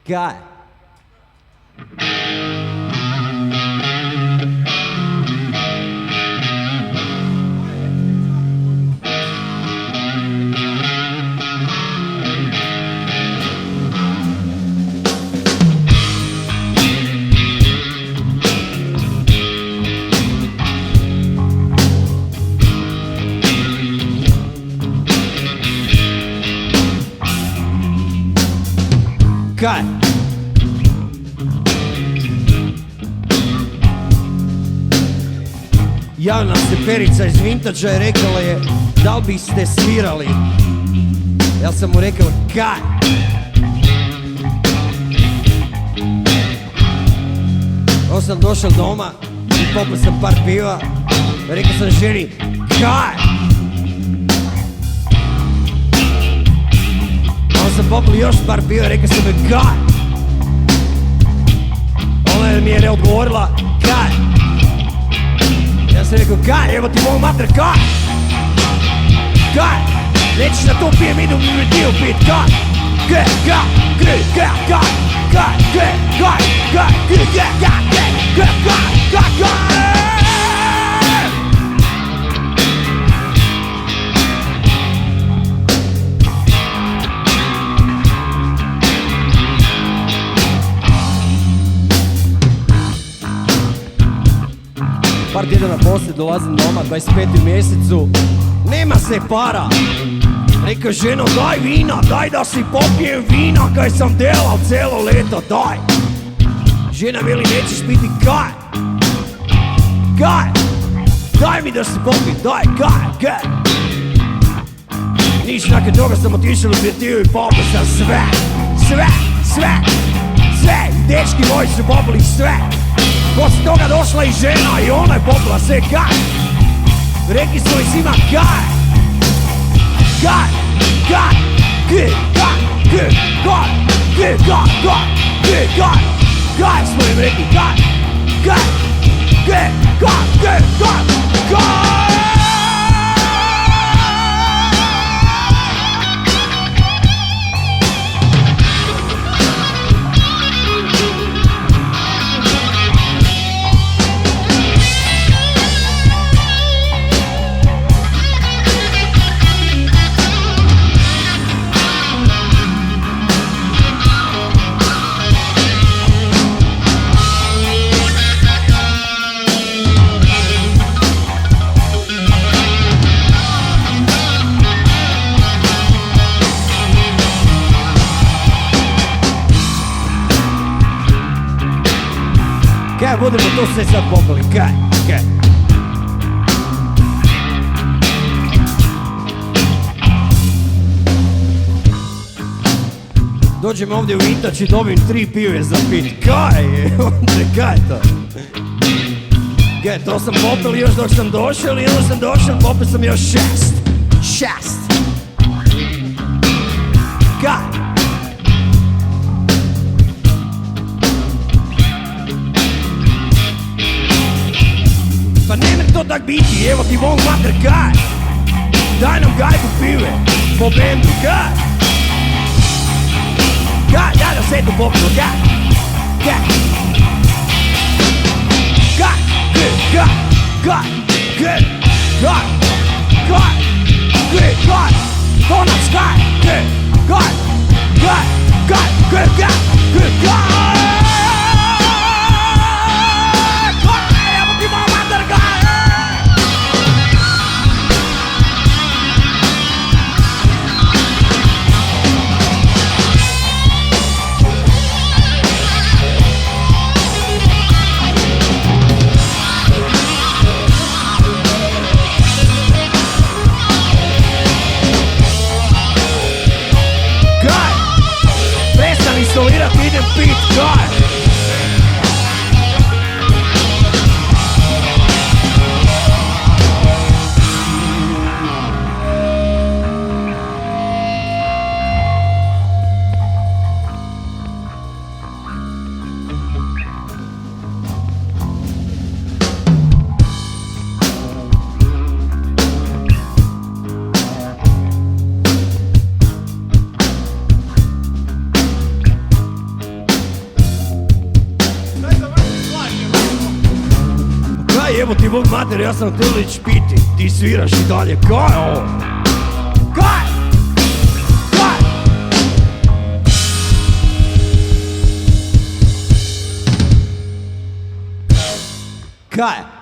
Kaj? Kaj? Javila se Perica iz Vintađa i rekla je da li biste svirali. Ja sam mu rekao kaj? Onda sam došao doma i popio sam par piva. Rekao sam ženi kaj? Onda sam popio još par piva i rekao sam joj kaj? Ona mi je odgovorila kaj? Ja sam rekao kaj, evo ti mogu mater kaj? Kaj? Nećeš na to pijem, idem mi dio pit kaj? Kaj, kaj, kaj, kaj, kaj, kaj, kaj, kaj, kaj, kaj, kaj, kaj, kaj, kaj, kaj, kaj. Par tjedana poslije dolazim doma, 25. u mjesecu. Nema se para. Rekao ženo daj vina, daj da si popijem vina kaj sam delao cijelo leto, daj. Žena veli nećeš piti kaj? Kaj? Daj mi da si popijem, daj kaj, kaj? Niš nakon toga sam otišao u birtiju i popio sam sve. Dečki moji su popili sve. Poslije toga došla i žena i ona je popila sve kaj. Rekli smo i svima kaj. Kaj, kaj, kaj, kaj, kaj, kaj, kaj, kaj, kaj, kaj, kaj smo im rekli kaj, kaj, kaj, kaj, kaj, kaj, kaj. Kaj, budemo to sve sad popili, kaj, kaj? Dođem ovdje u Vintač i dobijem 3 pive za pit, kaj? Kaj to? Kaj, to sam popil još dok sam došao i onda sam došao, popil sam još 6. Kaj? Pa ne to tak biti, evo ti mogu mater kaj? Daj nam gajbu pive, po bendu kaj? Kaj, daj da se tu popiju kaj? Kaj? Kaj, kaj, kaj, kaj, kaj, kaj, kaj, kaj, konac kaj, kaj, kaj, kaj, kaj, kaj, kaj, kaj, kaj. Instalira Kaj jebo ti bog mater, ja sam htjela ići piti. Ti sviraš i dalje, kaj je ovo? Kaj? Kaj? Kaj?